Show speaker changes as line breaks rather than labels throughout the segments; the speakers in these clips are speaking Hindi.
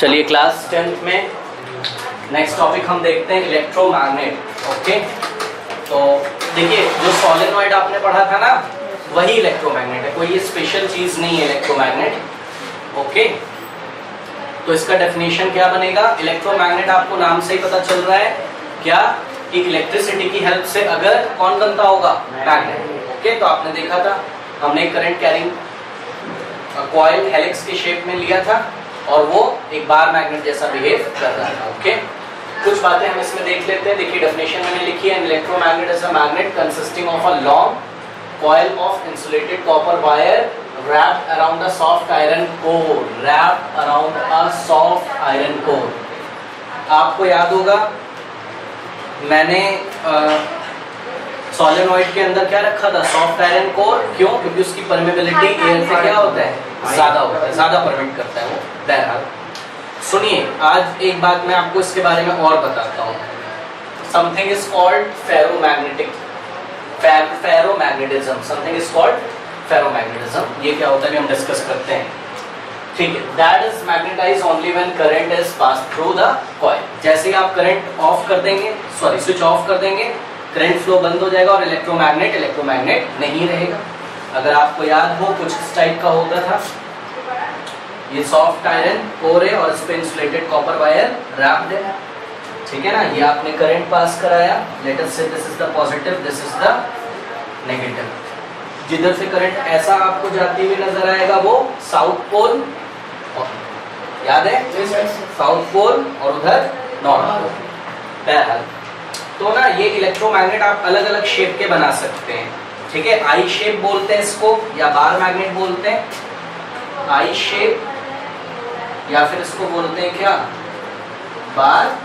चलिए क्लास 10th में नेक्स्ट टॉपिक हम देखते हैं इलेक्ट्रोमैग्नेट। ओके, तो देखिए जो सोलेनॉइड आपने पढ़ा था ना वही इलेक्ट्रोमैग्नेट है, कोई ये स्पेशल चीज नहीं है इलेक्ट्रोमैग्नेट। ओके, तो इसका डेफिनेशन क्या बनेगा? इलेक्ट्रोमैग्नेट आपको नाम से ही पता चल रहा है क्या कि इलेक्ट्रिसिटी की हेल्प से अगर कौन बनता होगा? मैग्नेट। ओके, तो आपने देखा था हमने करंट कैरिंग कॉइल हेलिक्स के शेप में लिया था और वो एक बार मैग्नेट जैसा बिहेव कर रहा था। ओके, कुछ बातें हम इसमें देख लेते हैं। देखिए डेफिनेशन मैंने लिखी है, electromagnet is a magnet consisting of a long coil of insulated copper wire wrapped around a soft iron core, wrapped around a soft iron core। आपको याद होगा मैंने सोलेनॉइड के अंदर क्या रखा था? Soft iron core. क्यों? क्योंकि उसकी परमेबिलिटी एयर से क्या होता है? ज्यादा होता है, ज्यादा परमिट करता है वो। बहरहाल सुनिए, आज एक बात मैं आपको इसके बारे में और बताता हूँ। Something is called ferromagnetic ferromagnetism. Something is called ferromagnetism. ये क्या होता है हम डिस्कस करते हैं। ठीक है, that is magnetise only when current is pass through the coil. जैसे ही आप करंट ऑफ कर देंगे, स्विच ऑफ कर देंगे, करंट फ्लो बंद हो जाएगा और इलेक्ट्रोमैग्नेट नहीं रहेगा। अगर आपको याद हो कुछ इस टाइप का होता था। ये सॉफ्ट आयरन कोर है और इस पे इंसुलेटेड कॉपर वायर रैप्ड है। ठीक है ना, ये आपने करंट पास कराया। लेट अस से this is the positive, this is the negative. जिधर से करंट ऐसा आपको जाती हुई नजर आएगा वो साउथ पोल, याद है? साउथ पोल और उधर नॉर्थ पोल। बहरहाल तो ना ये इलेक्ट्रोमैग्नेट आप अलग अलग शेप के बना सकते हैं। ठीक है, आई शेप बोलते हैं इसको या बार मैग्नेट बोलते हैं। आई शेप या फिर इसको बोलते हैं क्या? Bar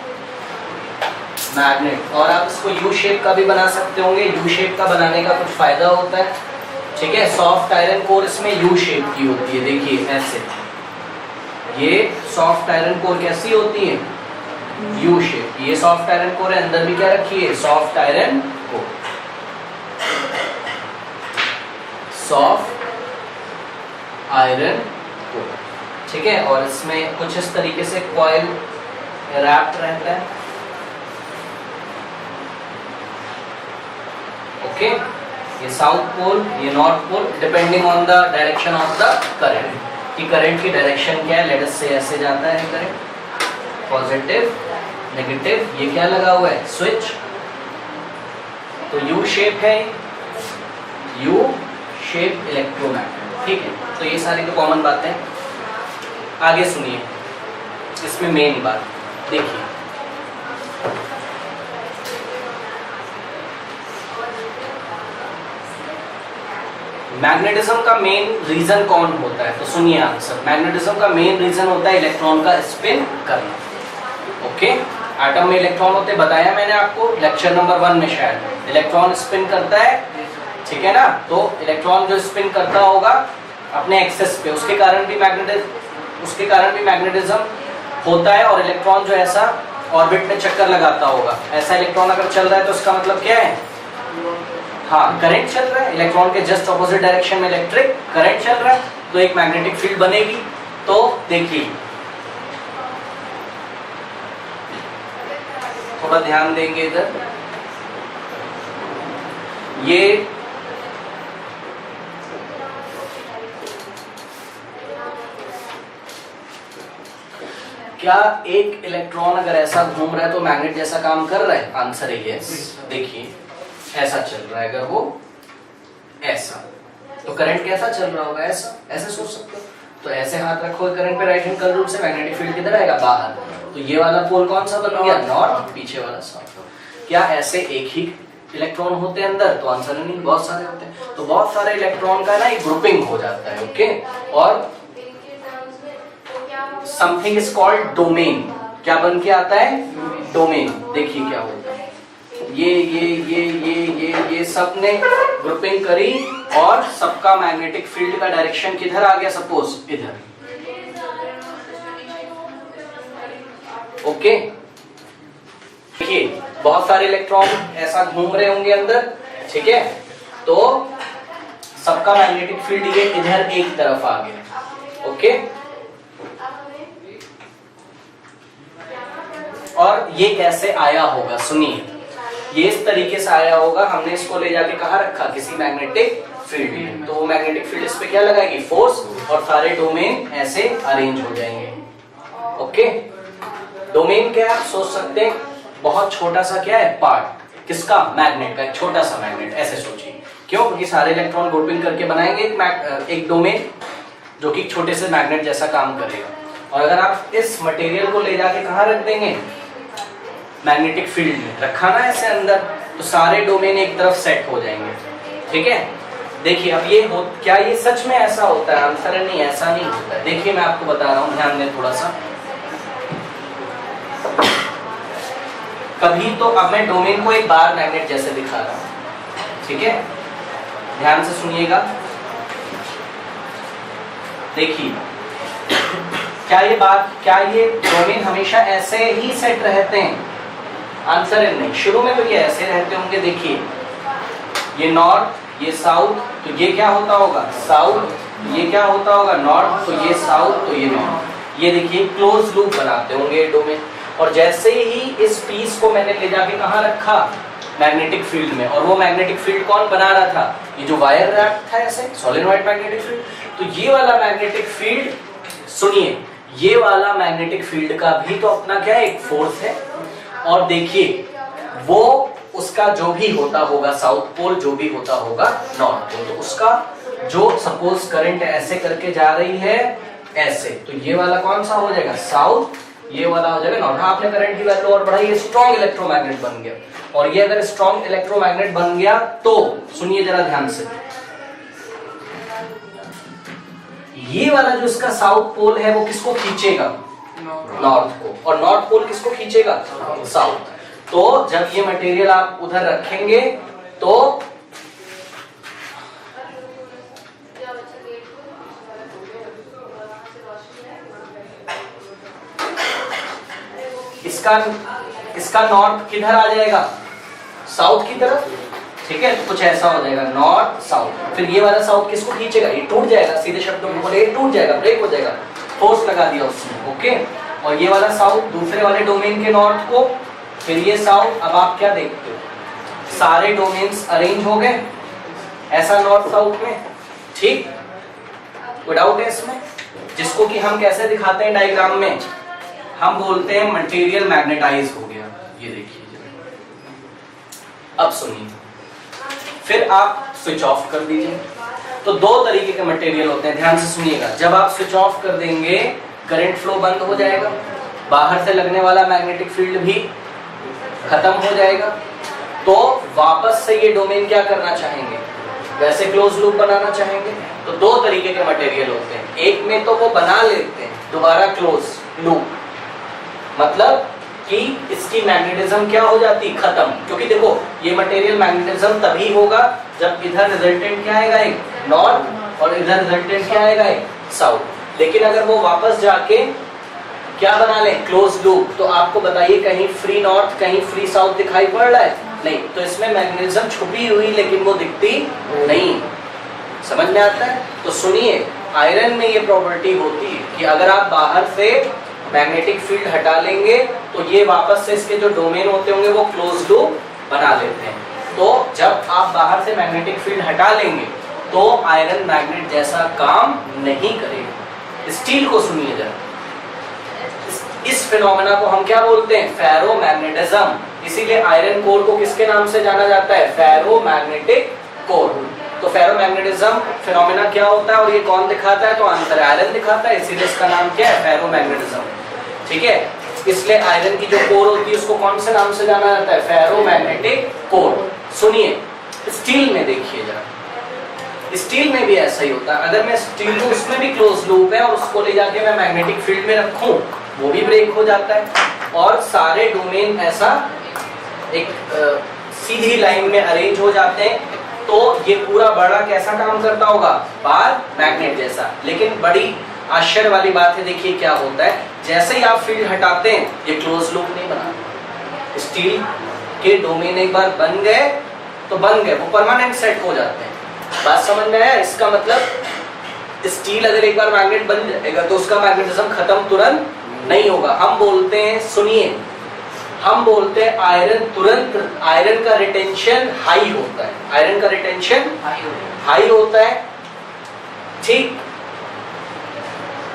magnet. और आप इसको यू शेप का भी बना सकते होंगे। यू शेप का बनाने का कुछ फायदा होता है। ठीक है, सॉफ्ट आयरन कोर इसमें यू शेप की होती है। देखिए ऐसे, ये सॉफ्ट आयरन कोर कैसी होती है? U shape. ये सॉफ्ट आयरन कोर है, अंदर भी क्या रखी है? Soft iron core. Soft iron core. ठीक है, और इसमें कुछ इस तरीके से कॉइल रैप्ड रहता है। ओके, ये साउथ पोल, ये north pole, depending on the direction of the current. कि करंट की डायरेक्शन क्या है? लेट अस से ऐसे जाता है करंट, पॉजिटिव नेगेटिव। ये क्या लगा हुआ है? स्विच। तो यू शेप है, यू शेप इलेक्ट्रोमैग्नेट। ठीक है, तो ये सारी तो कॉमन बातें। आगे सुनिए, इसमें मेन बात देखिए। मैग्नेटिज्म का मेन रीजन कौन होता है? तो सुनिए आंसर। मैग्नेटिज्म का मेन रीजन होता है इलेक्ट्रॉन का स्पिन करना। ओके, एटम में इलेक्ट्रॉन होते, बताया मैंने आपको लेक्चर नंबर 1 में शायद। इलेक्ट्रॉन स्पिन करता है, ठीक है ना। तो इलेक्ट्रॉन जो स्पिन करता होगा अपने एक्सेस पे, उसके कारण भी मैग्नेटिज्म होता है। और इलेक्ट्रॉन जो ऐसा ऑर्बिट में चक्कर लगाता होगा, ऐसा इलेक्ट्रॉन अगर चल रहा है तो इसका मतलब क्या है? हाँ, करंट चल रहा है। इलेक्ट्रॉन के जस्ट ऑपोजिट डायरेक्शन में इलेक्ट्रिक करंट चल रहा है, तो एक मैग्नेटिक फील्ड बनेगी। तो देखिए थोड़ा ध्यान देंगे इधर। ये क्या एक इलेक्ट्रॉन अगर ऐसा घूम रहा है तो मैग्नेट जैसा काम कर रहा है? आंसर है यस। देखिए ऐसा चल रहा है, अगर वो ऐसा, तो करंट कैसा चल रहा होगा? ऐसा। ऐसे सोच सकते हो। तो ऐसे हाथ रखोगे करंट पे, राइट हैंड कर्व रूल से मैग्नेटिक फील्ड किधर आएगा? बाहर। तो ये वाला पोल कौन सा बन गया? नॉर्थ। पीछे वाला साउथ। क्या ऐसे एक ही इलेक्ट्रॉन होते हैं अंदर? तो आंसर नहीं, बहुत सारे होते हैं। तो बहुत सारे इलेक्ट्रॉन का ना एक ग्रुपिंग हो जाता है। ओके, और समथिंग इज कॉल्ड डोमेन। क्या बन के आता है? डोमेन। देखिए क्या होता है, ये सब ने ग्रुपिंग करी और सबका मैग्नेटिक फील्ड का डायरेक्शन किधर आ गया? सपोज इधर। ओके, देखिए बहुत सारे इलेक्ट्रॉन ऐसा घूम रहे होंगे अंदर। ठीक है, तो सबका मैग्नेटिक फील्ड ये इधर एक तरफ आ गया। ओके, ये कैसे आया होगा, सुनिए, ये इस तरीके से आया होगा, हमने इसको ले जाके कहाँ रखा, किसी मैग्नेटिक फील्ड में, तो वो मैग्नेटिक फील्ड इस पे क्या लगाएगी, फोर्स, और सारे डोमेन ऐसे अरेंज हो जाएंगे। ओके, डोमेन क्या आप सोच सकते हैं, बहुत छोटा सा क्या है पार्ट, किसका, मैग्नेट का, एक छोटा सा मैग्नेट, ऐसे सोचिए। क्यों, क्योंकि सारे इलेक्ट्रॉन ग्रुपिंग करके बनाएंगे एक डोमेन जो कि छोटे से मैग्नेट जैसा काम करेगा। और अगर आप इस मटेरियल को ले जाके कहाँ रख देंगे, मैग्नेटिक फील्ड में रखा ना ऐसे अंदर, तो सारे डोमेन एक तरफ सेट हो जाएंगे। ठीक है, देखिए अब ये क्या ये सच में ऐसा होता है, आंसर नहीं, ऐसा नहीं होता है। देखिए मैं आपको बता रहा हूँ, ध्यान दें थोड़ा सा। कभी तो अब मैं डोमेन को एक बार मैग्नेट जैसे दिखा रहा हूँ, ठीक है, ध्यान से सुनिएगा। देखिए क्या ये डोमेन हमेशा ऐसे ही सेट रहते हैं, आंसर है नहीं। शुरू में तो ये ऐसे रहते होंगे, देखिए ये नॉर्थ, ये साउथ, तो ये क्या होता होगा साउथ, ये क्या होता होगा नॉर्थ, तो ये साउथ, तो ये नॉर्थ। ये देखिए क्लोज लूप बनाते होंगे डोमेन। और जैसे ही इस पीस को मैंने ले जाके कहाँ रखा, मैग्नेटिक फील्ड में, और वो मैग्नेटिक फील्ड कौन बना रहा था, ये जो वायर रैप था ऐसे, सोलेनॉइड मैग्नेटिक फील्ड। तो ये वाला मैग्नेटिक फील्ड, सुनिए, ये वाला मैग्नेटिक फील्ड का भी तो अपना क्या है, एक फोर्स है। और देखिए वो उसका जो भी होता होगा, साउथ पोल जो भी होता होगा नॉर्थ पोल, तो उसका जो सपोज करंट ऐसे करके जा रही है ऐसे, तो ये वाला कौन सा हो जाएगा साउथ, ये वाला हो जाएगा नॉर्थ। आपने करंट की वैल्यू और बढ़ाई, ये स्ट्रॉन्ग इलेक्ट्रोमैग्नेट बन गया। और ये अगर स्ट्रॉन्ग इलेक्ट्रोमैग्नेट बन गया तो सुनिए जरा ध्यान से, ये वाला जो इसका साउथ पोल है वो किसको खींचेगा, नॉर्थ को, और नॉर्थ पोल किसको खींचेगा, साउथ। तो जब ये मटेरियल आप उधर रखेंगे तो इसका नॉर्थ किधर आ जाएगा, साउथ की तरफ। ठीक है, कुछ ऐसा हो जाएगा नॉर्थ साउथ। फिर ये वाला साउथ किसको खींचेगा, ये टूट जाएगा, सीधे शब्दों में बोले टूट जाएगा, ब्रेक हो जाएगा, फोर्स लगा दिया उसने। ओके, और ये वाला साउथ दूसरे वाले डोमेन के नॉर्थ को, फिर ये साउथ। अब आप क्या देखते हो, सारे डोमेन्स अरेंज हो गए ऐसा नॉर्थ साउथ में, ठीक, कोई डाउट है इसमें, जिसको कि हम कैसे दिखाते हैं डायग्राम में, हम बोलते हैं मटेरियल मैग्नेटाइज हो गया। ये देखिए, अब सुनिए, फिर आप स्विच ऑफ कर दीजिए। तो दो तरीके के मटेरियल होते हैं, ध्यान से सुनिएगा। जब आप स्विच ऑफ कर देंगे करंट फ्लो बंद हो जाएगा, बाहर से लगने वाला मैग्नेटिक फील्ड भी खत्म हो जाएगा। तो वापस से ये डोमेन क्या करना चाहेंगे, वैसे क्लोज लूप बनाना चाहेंगे। तो दो तरीके के मटेरियल होते हैं, एक में तो वो बना लेते हैं दोबारा क्लोज लूप, मतलब कि इसकी मैग्नेटिज्म क्या हो जाती, खत्म। क्योंकि देखो ये मटेरियल मैग्नेटिज्म तभी होगा जब इधर रिजल्टेंट क्या आएगा, एक नॉर्थ, और इधर रिजल्टेंट क्या आएगा, एक साउथ। लेकिन अगर वो वापस जाके क्या बना ले, क्लोज लूप, तो आपको बताइए कहीं फ्री नॉर्थ कहीं फ्री साउथ दिखाई पड़ रहा है, नहीं। तो इसमें मैग्नेटिज्म छुपी हुई लेकिन वो दिखती नहीं, समझ में आता है। तो सुनिए, आयरन में ये प्रॉपर्टी होती है कि अगर आप बाहर से मैग्नेटिक फील्ड हटा लेंगे तो ये वापस से इसके जो डोमेन होते होंगे वो क्लोज लूप बना लेते हैं। तो जब आप बाहर से मैग्नेटिक फील्ड हटा लेंगे तो आयरन मैग्नेट जैसा काम नहीं करेगा। स्टील को सुनिए जरा, इस फिनोमेना को हम क्या बोलते हैं, फेरोमैग्नेटिज्म। इसीलिए आयरन कोर को किसके नाम से जाना जाता है, फेरोमैग्नेटिक कोर। तो फेरोमैग्नेटिज्म फिनोमेना क्या होता है और ये कौन दिखाता है, तो आंसर आयरन दिखाता है, इसीलिए इसका नाम क्या है, फेरोमैग्नेटिज्म। ठीक है, इसलिए आयरन की जो कोर होती है उसको कौन से नाम से जाना जाता है, फेरोमैग्नेटिक कोर। सुनिए, स्टील में देखिए जरा, स्टील में भी ऐसा ही होता है। अगर मैं स्टील को, उसमें भी क्लोज लूप है, और उसको ले जाके मैं मैग्नेटिक फील्ड में रखूं, वो भी ब्रेक हो जाता है। और सारे डोमेन ऐसा एक सीधी लाइन में अरेंज हो जाते हैं। तो ये पूरा बड़ा कैसा काम करता होगा, बार मैग्नेट जैसा। लेकिन बड़ी आश्चर्य वाली बात है, देखिए क्या होता है, जैसे ही आप फील्ड हटाते हैं ये क्लोज लूप नहीं बना। स्टील के डोमेन एक बार बन गए तो बन गए, वो परमानेंट सेट हो जाते हैं। बात समझ में आया, इसका मतलब स्टील अगर एक बार मैग्नेट बन जाएगा तो उसका मैग्नेटिज्म खत्म तुरंत नहीं होगा। हम बोलते हैं, सुनिए, हम बोलते हैं आयरन तुरंत, आयरन का रिटेंशन हाई होता है, आयरन का रिटेंशन हाई होता है, ठीक।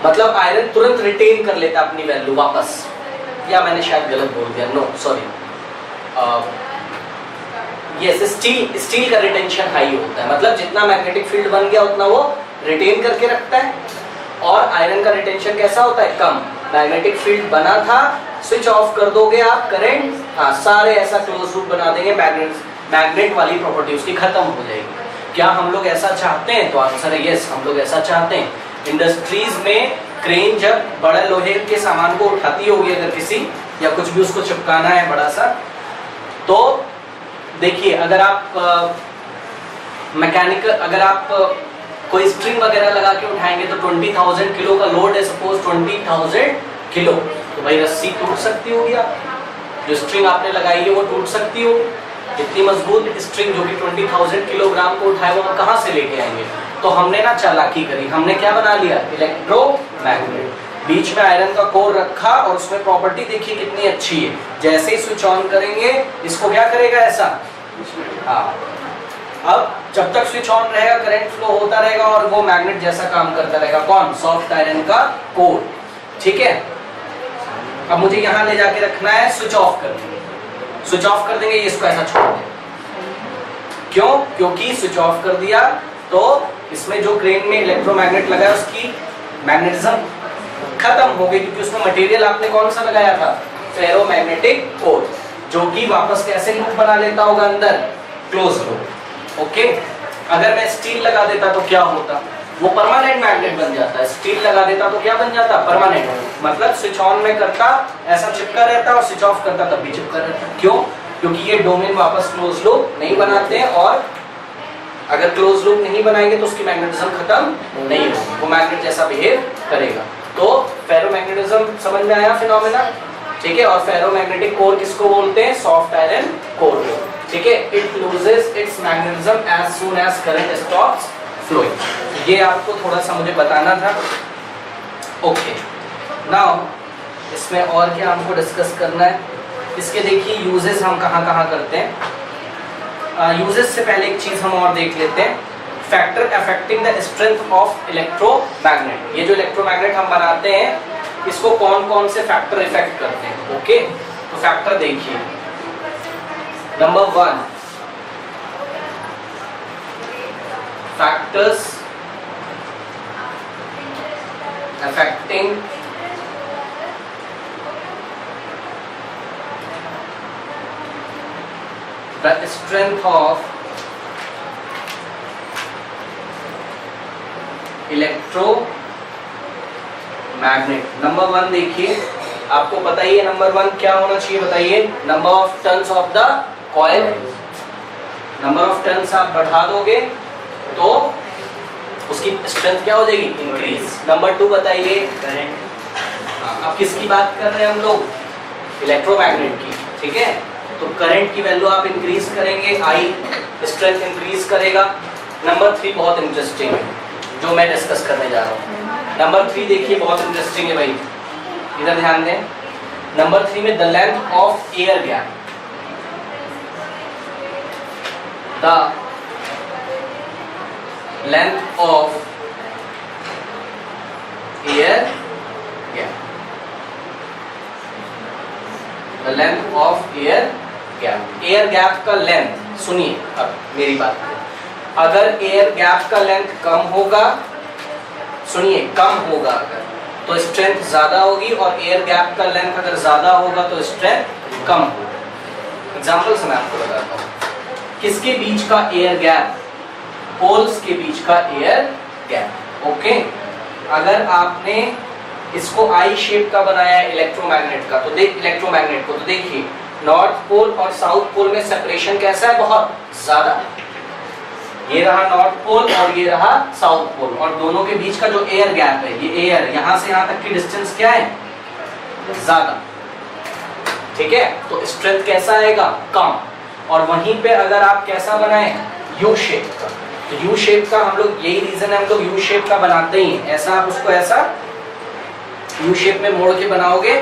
मतलब आयरन तुरंत रिटेन कर लेता है अपनी वैल्यू वापस, या मैंने शायद गलत बोल दिया, नो सॉरी, यस, स्टील का रिटेंशन हाई होता है, मतलब जितना मैग्नेटिक फील्ड बन गया उतना वो रिटेन करके रखता है। और आयरन का रिटेंशन कैसा होता है, कम। मैग्नेटिक फील्ड बना था, स्विच ऑफ कर दोगे आप करंट, हाँ सारे ऐसा क्लोज लूप बना देंगे, मैग्नेट वाली प्रॉपर्टी उसकी खत्म हो जाएगी। क्या हम लोग ऐसा चाहते हैं? तो आंसर है यस, हम लोग ऐसा चाहते हैं। इंडस्ट्रीज में क्रेन जब बड़े लोहे के सामान को उठाती होगी अगर किसी, या कुछ भी उसको चिपकाना है बड़ा सा, तो देखिए अगर आप मैकेनिकल, अगर आप कोई स्ट्रिंग वगैरह लगा के उठाएंगे तो 20,000 किलो का लोड है, सपोज 20,000 किलो, तो भाई रस्सी टूट सकती होगी, आप जो स्ट्रिंग आपने लगाई है वो टूट सकती हो। इतनी मजबूत स्ट्रिंग जो कि 20,000 किलोग्राम को उठाए वो हम कहाँ से लेके आएंगे? तो हमने ना चालाकी करी, हमने क्या बना लिया, इलेक्ट्रोमैग्नेट। बीच में आयरन का कोर रखा और उसमें प्रॉपर्टी देखिए कितनी अच्छी है, जैसे ही स्विच ऑन करेंगे इसको क्या करेगा ऐसा, हाँ, अब जब तक स्विच ऑन रहेगा करंट फ्लो होता रहेगा और वो मैग्नेट जैसा काम करता रहेगा। कौन? सॉफ्ट आयरन का कोर, ठीक है। अब मुझे यहाँ ले जाके रखना है, स्विच ऑफ कर देंगे, स्विच ऑफ कर देंगे, ये इसको ऐसा छोड़ देंगे। क्यों? क्योंकि स्विच ऑफ कर दिया तो इसमें जो क्रेन में इलेक्ट्रोमैग्नेट लगा है उसकी मैग्नेटिज्म खत्म हो गई, क्योंकि उसमें मटेरियल आपने कौन सा लगाया था, फेरोमैग्नेटिक कोर, जो कि वापस कैसे लूप बना लेता होगा अंदर, क्लोज लूप। ओके, अगर मैं स्टील लगा देता तो क्या होता, वो परमानेंट मैग्नेट बन जाता है। स्टील लगा देता तो क्या बन जाता, परमानेंट, मतलब स्विच ऑन में करता ऐसा चिपका रहता और स्विच ऑफ करता तब भी चिपका रहता। क्यों? क्योंकि ये डोमेन वापस क्लोज लूप नहीं बनाते हैं, और अगर क्लोज लूप नहीं बनाएंगे तो उसकी मैग्नेटिज्म खत्म नहीं होगी, वो मैग्नेट जैसा बिहेव करेगा। तो फेरोमैग्नेटिज्म समझ में आया फिनोमेना, ठीक है। और फेरोमैग्नेटिक कोर किसको बोलते हैं, सॉफ्ट आयरन कोर को, ठीक है। It loses its magnetism as soon as current stops flowing. ये आपको थोड़ा सा मुझे बताना था। ओके, नाउ इसमें और क्या हमको डिस्कस करना है, इसके देखिए यूजेस हम कहाँ कहाँ करते हैं। यूजेस से पहले एक चीज हम और देख लेते हैं, factor affecting the strength of electromagnet. ये जो इलेक्ट्रोमैग्नेट हम बनाते हैं इसको कौन कौन से फैक्टर इफेक्ट करते हैं। ओके, तो फैक्टर देखिए, number 1 factors affecting the strength of electromagnet। Number 1 देखिए, आपको पता ही है नंबर 1 क्या होना चाहिए, बताइए, number of turns of the coil. Number of turns आप बढ़ा दोगे तो उसकी स्ट्रेंथ क्या हो जाएगी, इंक्रीज। नंबर 2 बताइए, करंट। अब किसकी बात कर रहे हैं हम लोग, इलेक्ट्रोमैग्नेट की, ठीक है। तो करंट की वैल्यू आप इंक्रीज करेंगे, आई स्ट्रेंथ इंक्रीज करेगा। नंबर 3 बहुत इंटरेस्टिंग है जो मैं डिस्कस करने जा रहा हूँ। नंबर 3 देखिए बहुत इंटरेस्टिंग है भाई, इधर ध्यान दें। नंबर 3 में the length of air gap, the length of air gap, the length of air gap. Air gap का लेंथ, सुनिए अब मेरी बात, अगर एयर गैप का लेंथ कम होगा, सुनिए कम होगा अगर, तो स्ट्रेंथ ज्यादा होगी, और एयर गैप का लेंथ अगर ज्यादा होगा तो स्ट्रेंथ कम होगी। एग्जांपल से मैं आपको बताता हूँ, किसके बीच का एयर गैप, पोल्स के बीच का एयर गैप। ओके, अगर आपने इसको आई शेप का बनाया है इलेक्ट्रोमैग्नेट का, तो इलेक्ट्रोमैग्नेट को तो देखिए नॉर्थ पोल और साउथ पोल में सेपरेशन कैसा है, बहुत ज्यादा। ये रहा नॉर्थ पोल और ये रहा साउथ पोल, और दोनों के बीच का जो एयर गैप है, ये एयर यहाँ से यहाँ तक की डिस्टेंस क्या है, ज्यादा, ठीक है। तो स्ट्रेंथ कैसा आएगा, कम। और वहीं पे अगर आप कैसा बनाए, यू शेप का, तो यू शेप का हम लोग, यही रीजन है हम लोग यू शेप का बनाते ही हैं। ऐसा आप उसको ऐसा यू शेप में मोड़ के बनाओगे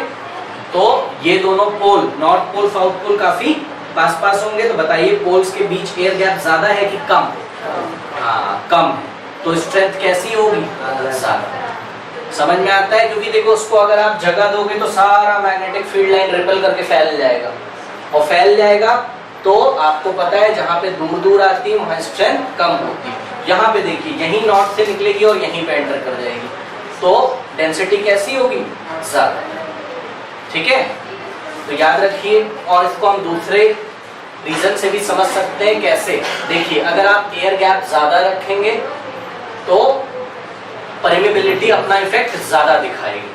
तो ये दोनों पोल, नॉर्थ पोल साउथ पोल काफी पास पास होंगे, तो बताइए पोल्स के बीच एयर गैप ज्यादा है कि कम? हाँ कम है, तो स्ट्रेंथ कैसी होगी? ज्यादा। समझ में आता है? क्योंकि देखो उसको अगर आप जगह दोगे तो सारा मैग्नेटिक फील्ड लाइन रिपल करके फैल जाएगा, और फैल जाएगा तो आपको पता है जहाँ पे दूर दूर आती है वहाँ स्ट्रेंथ कम होती है। यहाँ पे देखिए यहीं नॉर्थ से निकलेगी और यहीं पे एंटर कर जाएगी, तो डेंसिटी कैसी होगी? ज्यादा। ठीक है, तो याद रखिए। और इसको हम दूसरे रीजन से भी समझ सकते हैं। कैसे? देखिए अगर आप एयर गैप ज्यादा रखेंगे तो परमेबिलिटी अपना इफेक्ट ज्यादा दिखाएगी,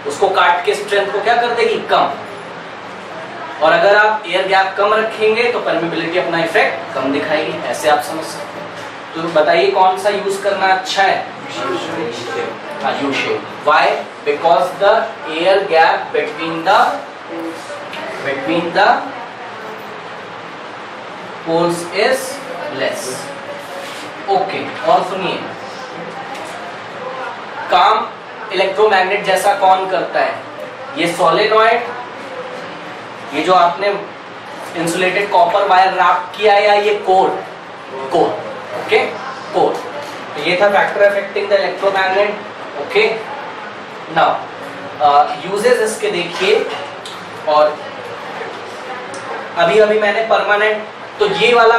उसको काट के स्ट्रेंथ को क्या कर देगी? कम। और अगर आप एयर गैप कम रखेंगे तो परमेबिलिटी अपना इफेक्ट कम दिखाएगी। ऐसे आप समझ सकते हैं। तो बताइए कौन सा यूज करना अच्छा है? U shape. Why? Because the air gap between the poles is less. Okay, और सुनिए, काम इलेक्ट्रोमैग्नेट जैसा कौन करता है? ये सोलेनॉइड, ये जो आपने इंसुलेटेड कॉपर वायर रैप किया है, या ये कोर? Okay, core. तो ये था factor affecting the electromagnet. Okay, now uses इसके देखिए। और अभी मैंने परमानेंट, तो ये वाला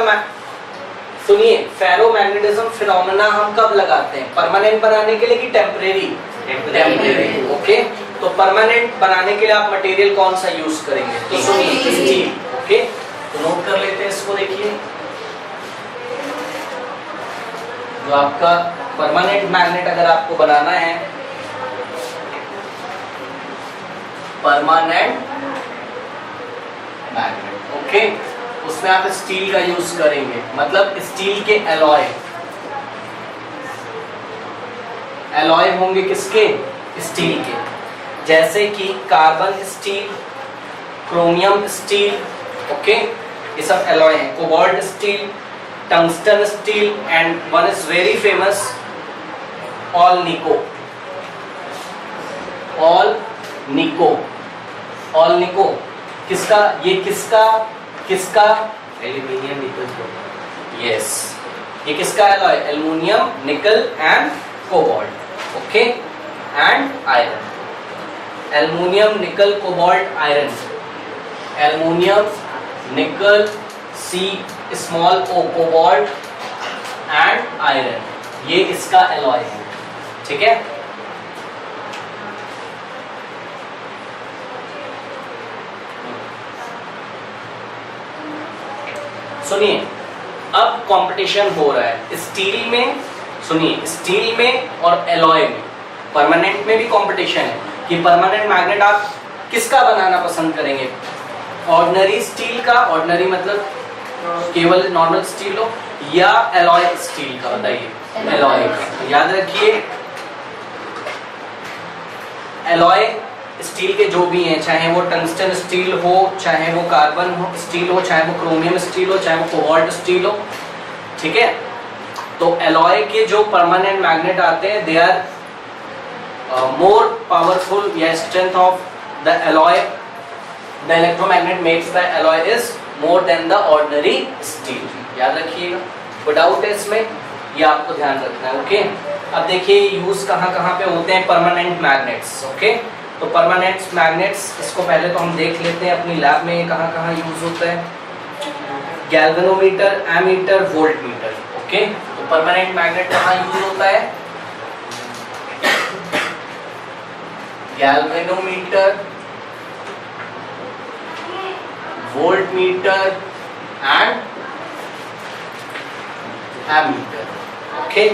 सुनिए, फेरोमैग्नेटिज्म फिनोमेना हम कब लगाते हैं? परमानेंट बनाने के लिए कि टेम्परेरी? टेम्परेरी। ओके, तो परमानेंट बनाने के लिए आप मटेरियल कौन सा यूज करेंगे? तो सुनिए, स्टील। ओके, तो नोट कर लेते हैं इसको। देखिए जो आपका परमानेंट मैग्नेट अगर आपको बनाना है, परमानेंट मैग्नेट, ओके, उसमें आप स्टील का यूज करेंगे। मतलब स्टील के एलॉय होंगे। किसके? स्टील के। जैसे कि carbon steel, chromium steel, okay, ये सब एलॉय हैं। Cobalt steel, tungsten steel, and one is very famous, alnico. किसका? ये किसका? Aluminium nickel. यस, ये किसका alloy? Aluminium, nickel and cobalt. Okay, and iron. Aluminium, nickel, cobalt, iron. Aluminium, nickel, C small o, cobalt and iron, ये इसका एलॉय है। ठीक है, सुनिए अब कंपटीशन हो रहा है स्टील में। सुनिए, स्टील में और एलॉय में, परमानेंट में भी कंपटीशन है कि परमानेंट मैग्नेट आप किसका बनाना पसंद करेंगे? ऑर्डिनरी स्टील का, ऑर्डिनरी मतलब केवल नॉर्मल स्टील हो, या एलॉय स्टील का? बताइए। एलॉय का। याद रखिए, एलॉय स्टील के जो भी हैं, चाहे वो टंगस्टन स्टील हो, चाहे वो कार्बन स्टील हो, चाहे वो क्रोमियम स्टील हो, चाहे वो कोबाल्ट स्टील हो, ठीक है। तो एलॉय के जो परमानेंट मैग्नेट आते हैं, दे आर मोर पावरफुल, या strength of the alloy, the electromagnet makes the alloy is more than the ordinary steel. याद रखिएगा, कोई डाउट है इसमें? ये आपको ध्यान रखना है। ओके, अब देखिए यूज कहाँ कहाँ पे होते हैं परमानेंट मैग्नेट्स। ओके, तो परमानेंट मैग्नेट्स, इसको पहले तो हम देख लेते हैं अपनी लैब में कहाँ कहाँ यूज होता है। Galvanometer, ammeter, voltmeter. ओके, तो परमानेंट मैग्नेट कहाँ यूज होता है? Galvanometer, voltmeter and ammeter. Okay,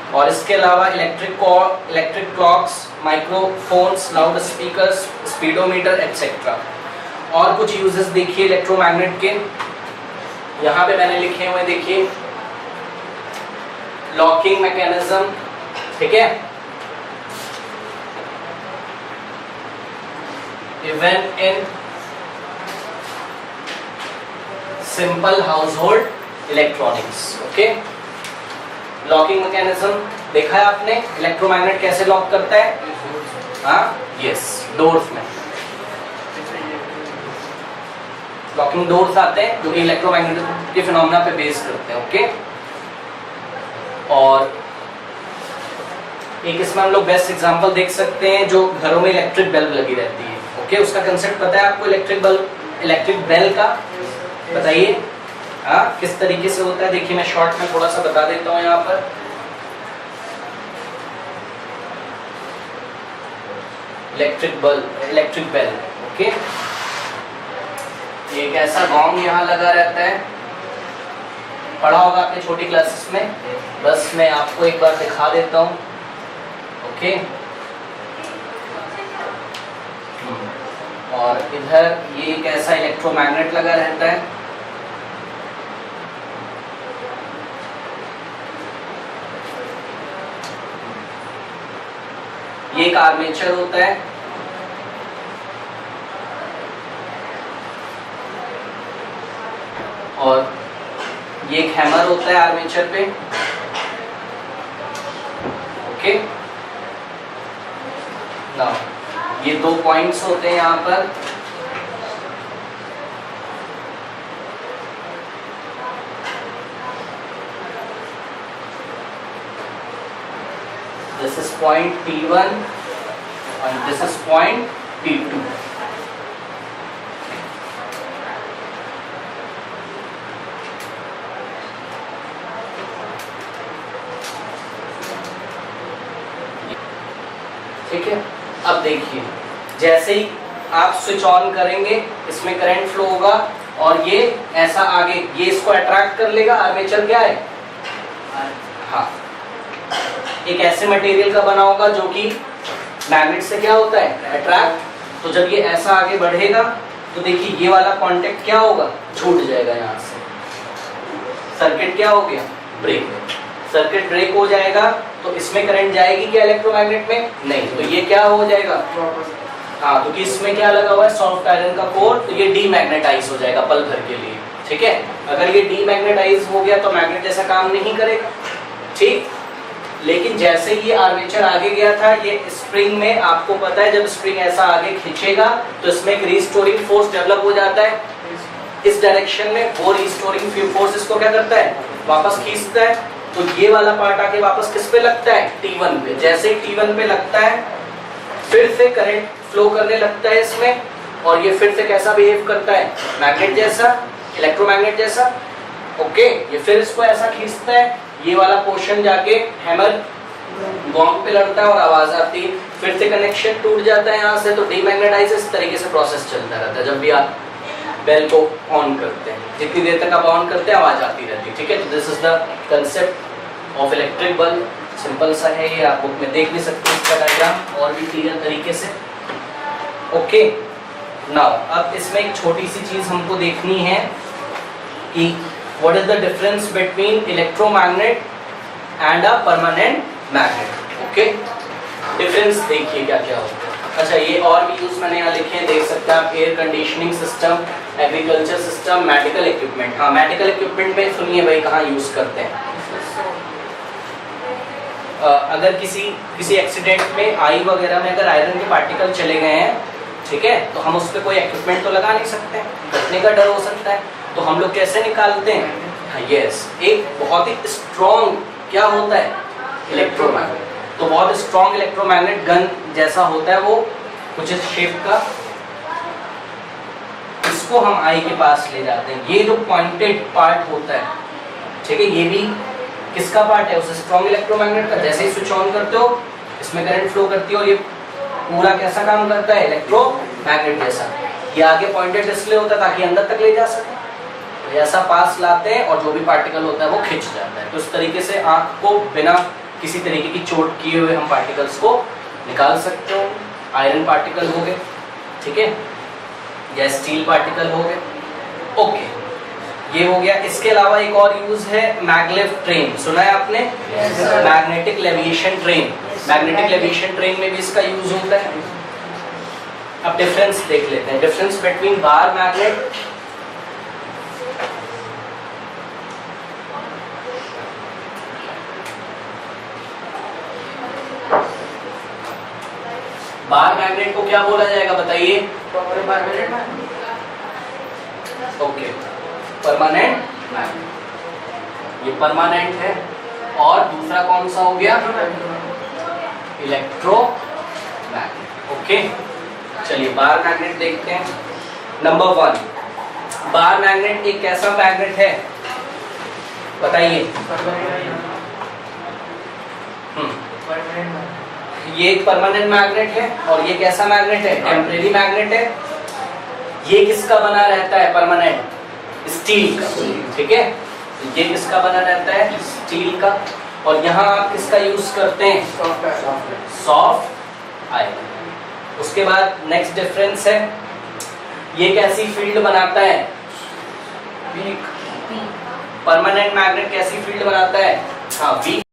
और इसके अलावा electric clocks, microphones, loud speakers, speedometer etcetera. और कुछ यूजेस देखिए इलेक्ट्रोमैग्नेट के, यहाँ पे मैंने लिखे हुए, देखिए लॉकिंग मैकेनिज्म, ठीक है, even in simple household electronics. Okay, locking mechanism देखा है आपने, इलेक्ट्रोमैग्नेट कैसे लॉक करता है? हाँ यस, डोर्स में लॉकिंग डोर्स आते हैं जो कि इलेक्ट्रोमैग्नेटिज्म के फिनोमेना पे बेस करते हैं। ओके, और एक इसमें हम लोग बेस्ट एग्जांपल देख सकते हैं जो घरों में इलेक्ट्रिक बल्ब लगी रहती है। ओके, उसका कंसेप्ट पता है आपको इलेक्ट्रिक बेल का? बताइए हाँ किस तरीके से होता है। देखिए मैं शॉर्ट में थोड़ा सा बता देता हूँ यहाँ पर। Electric bell. ओके, एक ऐसा गॉन्ग यहाँ लगा रहता है, पढ़ा होगा आपने छोटी क्लासेस में, बस मैं आपको एक बार दिखा देता हूँ। ओके, और इधर ये एक ऐसा इलेक्ट्रोमैग्नेट लगा रहता है। ये एक आर्मेचर होता है, और ये एक हैमर होता है आर्मेचर पे। ओके, नाउ ये दो पॉइंट्स होते हैं यहाँ पर। This is point T1 and this is point T2. ठीक है, अब देखिए जैसे ही आप स्विच ऑन करेंगे इसमें करंट फ्लो होगा और ये ऐसा आगे ये इसको अट्रैक्ट कर लेगा। आर्मेचर क्या है? हाँ, एक ऐसे मटेरियल का बना होगा जो कि मैग्नेट से क्या होता है? अट्रैक्ट। तो जब ये ऐसा आगे बढ़ेगा तो देखिए ये वाला कांटेक्ट क्या होगा? छूट जाएगा यहाँ से। सर्किट क्या हो गया? ब्रेक। सर्किट ब्रेक हो जाएगा तो इसमें करंट जाएगी क्या इलेक्ट्रोमैग्नेट में? नहीं। तो ये क्या हो जाएगा? हाँ, क्योंकि इसमें क्या लगा हुआ है? सॉफ्ट आयरन का कोर, तो ये डीमैग्नेटाइज हो जाएगा पल भर के लिए। ठीक है, अगर ये डीमैग्नेटाइज हो गया तो मैग्नेट जैसा काम नहीं करेगा। ठीक, लेकिन जैसे ये आर्मेचर आगे गया था, ये स्प्रिंग में आपको पता है जब स्प्रिंग ऐसा आगे खींचेगा तो इसमें एक रीस्टोरिंग फोर्स डेवलप हो जाता है इस डायरेक्शन में। वो रीस्टोरिंग फोर्स इसको क्या करता है? वापस खींचता है। तो ये वाला पार्ट आके वापस किस पे लगता है? T1 पे। जैसे T1 पे लगता है फिर से करंट फ्लो करने लगता है इसमें, और ये फिर से कैसा बिहेव करता है? मैग्नेट जैसा, इलेक्ट्रोमैग्नेट जैसा। ओके, ये फिर इसको ऐसा खींचता है, ये वाला पोर्शन जाके हैमर गॉन्ग पे लड़ता है और आवाज आती है, फिर से कनेक्शन टूट जाता है यहाँ से। तो डीमैग्नेटाइज इस तरीके से प्रोसेस चलता रहता है। जब भी आप बेल को ऑन करते हैं, जितनी देर तक आप ऑन करते हैं आवाज आती रहती है। ठीक है, तो this is the concept of electric bulb. Simple सा है ये, आप बुक में देख भी सकते हैं इसका डायग्राम और भी क्लियर तरीके से। ओके, नाउ अब इसमें एक छोटी सी चीज हमको देखनी है कि what is the difference between electromagnet and a permanent magnet. Okay, difference देखिए क्या क्या होता है। अच्छा, ये और भी यूज मैंने यहाँ लिखे हैं, देख सकते हैं आप। Air conditioning system, agriculture system, medical equipment. हाँ, मेडिकल इक्विपमेंट में सुनिए भाई कहाँ यूज करते हैं। अगर किसी एक्सीडेंट में आई वगैरह में अगर आयरन के पार्टिकल चले गए हैं, ठीक है, तो हम उस पर कोई इक्विपमेंट तो लगा नहीं सकते, फटने का डर हो सकता है। तो हम लोग कैसे निकालते हैं? यस, एक बहुत ही स्ट्रॉन्ग क्या होता है? इलेक्ट्रोमैग्नेट। तो बहुत स्ट्रॉन्ग इलेक्ट्रोमैग्नेट गन जैसा होता है वो कुछ इस शेप का, इसको हम आई के पास ले जाते हैं। ये जो पॉइंटेड पार्ट होता है, ठीक है, ये भी किसका पार्ट है? उस स्ट्रॉन्ग इलेक्ट्रोमैग्नेट का। जैसे ही स्विच ऑन करते हो इसमें करंट फ्लो करती है और ये पूरा कैसा काम करता है? इलेक्ट्रोमैग्नेट जैसा। ये आगे पॉइंटेड डिस्प्ले होता है ताकि अंदर तक ले जा सके। तो ऐसा पास लाते हैं और जो भी पार्टिकल होता है वो खिंच जाता है। तो इस तरीके से आँख को बिना किसी तरीके की चोट किए हुए हम पार्टिकल्स को निकाल सकते हो। आयरन पार्टिकल हो गए, ठीक है, या स्टील पार्टिकल हो गए। ओके, ये हो गया। इसके अलावा एक और यूज है मैग्लेव ट्रेन, सुना है आपने? Magnetic levitation train. Magnetic levitation train में भी इसका यूज होता है। अब डिफरेंस देख लेते हैं, difference between bar magnet bar magnet को क्या बोला जाएगा बताइए? ओके, परमानेंट मैग्नेट, ये परमानेंट है। और दूसरा कौन सा हो गया? इलेक्ट्रोमैग्नेट। ओके, चलिए बार मैग्नेट देखते हैं। नंबर 1, बार मैग्नेट एक कैसा मैग्नेट है बताइए? ये एक परमानेंट मैग्नेट है और ये कैसा मैग्नेट है? टेम्परेरी मैग्नेट है। ये किसका बना रहता है परमानेंट? स्टील का, ठीक है। ये किसका बना रहता है? स्टील का। और यहाँ आप किसका यूज करते हैं? Soft iron. उसके बाद नेक्स्ट डिफरेंस है, ये कैसी फील्ड बनाता है? वीक। परमानेंट मैग्नेट कैसी फील्ड बनाता है? हाँ, वीक।